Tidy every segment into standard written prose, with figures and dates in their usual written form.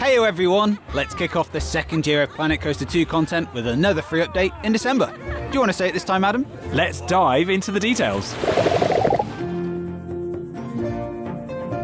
Heyo everyone! Let's kick off the second year of Planet Coaster 2 content with another free update in December. Do you want to say it this time, Adam? Let's dive into the details.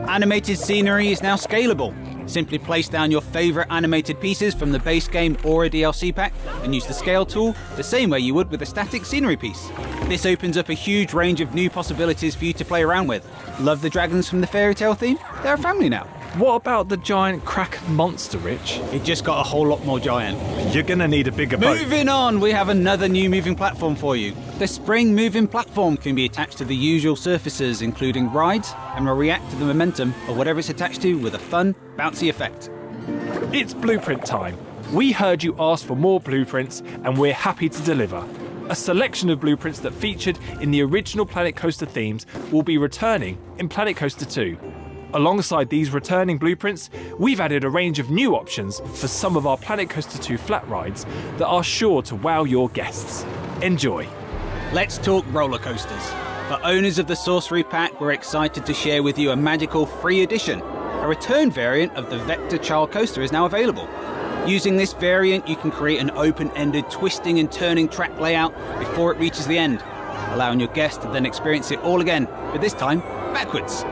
Animated scenery is now scalable. Simply place down your favourite animated pieces from the base game or a DLC pack and use the scale tool the same way you would with a static scenery piece. This opens up a huge range of new possibilities for you to play around with. Love the dragons from the fairy tale theme? They're a family now. What about the giant Kraken monster, Rich? It just got a whole lot more giant. You're gonna need a bigger boat. Moving on, we have another new moving platform for you. The spring moving platform can be attached to the usual surfaces, including rides, and will react to the momentum of whatever it's attached to with a fun, bouncy effect. It's blueprint time. We heard you ask for more blueprints, and we're happy to deliver. A selection of blueprints that featured in the original Planet Coaster themes will be returning in Planet Coaster 2. Alongside these returning blueprints, we've added a range of new options for some of our Planet Coaster 2 flat rides that are sure to wow your guests. Enjoy. Let's talk roller coasters. For owners of the Sorcery Pack, we're excited to share with you a magical free edition. A return variant of the Vector Child Coaster is now available. Using this variant, you can create an open-ended twisting and turning track layout before it reaches the end, allowing your guests to then experience it all again, but this time backwards.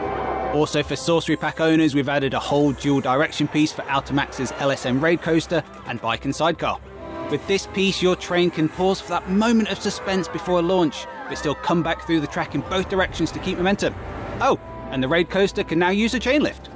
Also for Sorcery Pack owners, we've added a whole dual direction piece for Altimax's LSM Raid Coaster and Bike and Sidecar. With this piece, your train can pause for that moment of suspense before a launch, but still come back through the track in both directions to keep momentum. Oh, and the Raid Coaster can now use a chain lift.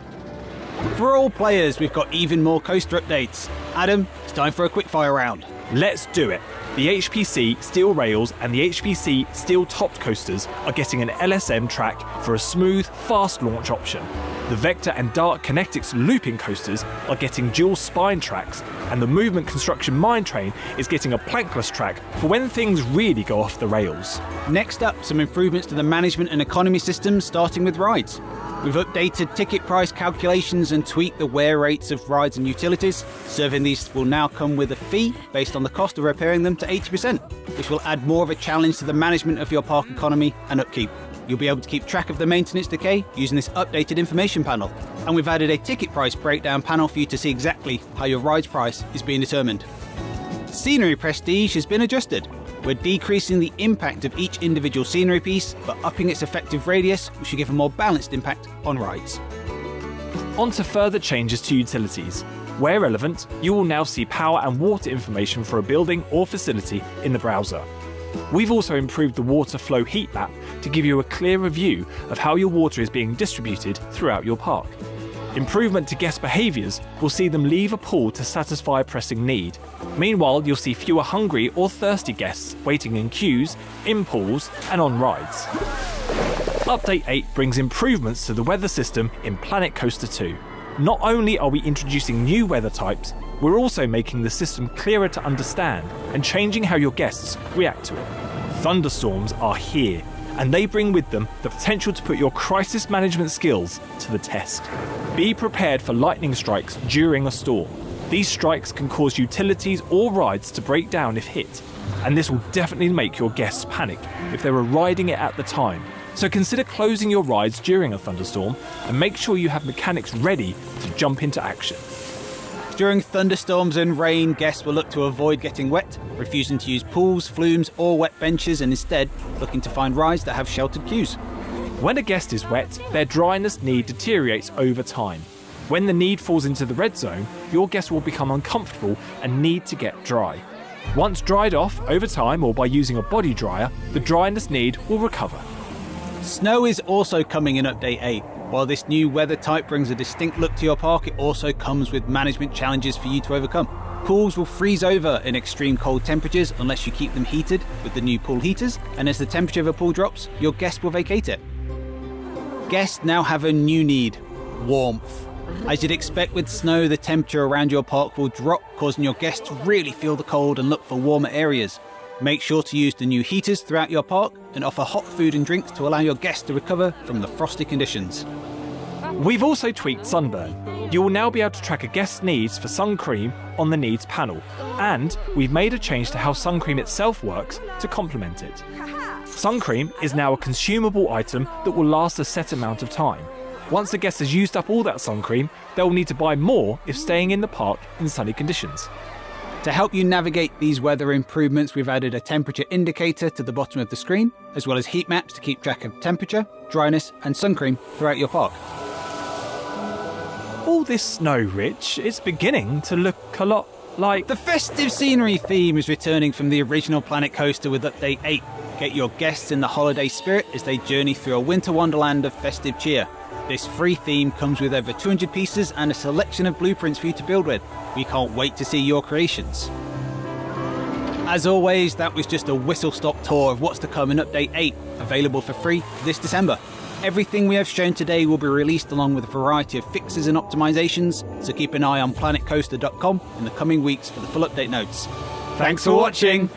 For all players, we've got even more coaster updates. Adam, it's time for a quickfire round. Let's do it. The HPC Steel Rails and the HPC Steel Topped coasters are getting an LSM track for a smooth, fast launch option. The Vector and Dark Kinetics looping coasters are getting dual spine tracks, and the Movement Construction Mine Train is getting a plankless track for when things really go off the rails. Next up, some improvements to the management and economy systems, starting with rides. We've updated ticket price calculations and tweaked the wear rates of rides and utilities. Serving these will now come with a fee based on the cost of repairing them to 80%, which will add more of a challenge to the management of your park economy and upkeep. You'll be able to keep track of the maintenance decay using this updated information panel. And we've added a ticket price breakdown panel for you to see exactly how your ride's price is being determined. Scenery prestige has been adjusted. We're decreasing the impact of each individual scenery piece, but upping its effective radius, which should give a more balanced impact on rides. On to further changes to utilities. Where relevant, you will now see power and water information for a building or facility in the browser. We've also improved the water flow heat map to give you a clearer view of how your water is being distributed throughout your park. Improvement to guest behaviours will see them leave a pool to satisfy a pressing need. Meanwhile, you'll see fewer hungry or thirsty guests waiting in queues, in pools and on rides. Update 8 brings improvements to the weather system in Planet Coaster 2. Not only are we introducing new weather types, we're also making the system clearer to understand and changing how your guests react to it. Thunderstorms are here, and they bring with them the potential to put your crisis management skills to the test. Be prepared for lightning strikes during a storm. These strikes can cause utilities or rides to break down if hit, and this will definitely make your guests panic if they were riding it at the time. So consider closing your rides during a thunderstorm and make sure you have mechanics ready to jump into action. During thunderstorms and rain, guests will look to avoid getting wet, refusing to use pools, flumes or wet benches, and instead looking to find rides that have sheltered queues. When a guest is wet, their dryness need deteriorates over time. When the need falls into the red zone, your guests will become uncomfortable and need to get dry. Once dried off over time or by using a body dryer, the dryness need will recover. Snow is also coming in Update 8. While this new weather type brings a distinct look to your park, it also comes with management challenges for you to overcome. Pools will freeze over in extreme cold temperatures unless you keep them heated with the new pool heaters, and as the temperature of a pool drops, your guests will vacate it. Guests now have a new need: warmth. As you'd expect with snow, the temperature around your park will drop, causing your guests to really feel the cold and look for warmer areas. Make sure to use the new heaters throughout your park and offer hot food and drinks to allow your guests to recover from the frosty conditions. We've also tweaked sunburn. You will now be able to track a guest's needs for sun cream on the needs panel, and we've made a change to how sun cream itself works to complement it. Sun cream is now a consumable item that will last a set amount of time. Once a guest has used up all that sun cream, they'll need to buy more if staying in the park in sunny conditions. To help you navigate these weather improvements, we've added a temperature indicator to the bottom of the screen, as well as heat maps to keep track of temperature, dryness and sun cream throughout your park. All this snow, Rich, it's beginning to look a lot like... The festive scenery theme is returning from the original Planet Coaster with Update 8. Get your guests in the holiday spirit as they journey through a winter wonderland of festive cheer. This free theme comes with over 200 pieces and a selection of blueprints for you to build with. We can't wait to see your creations. As always, that was just a whistle-stop tour of what's to come in Update 8, available for free this December. Everything we have shown today will be released along with a variety of fixes and optimizations, so keep an eye on planetcoaster.com in the coming weeks for the full update notes. Thanks for watching!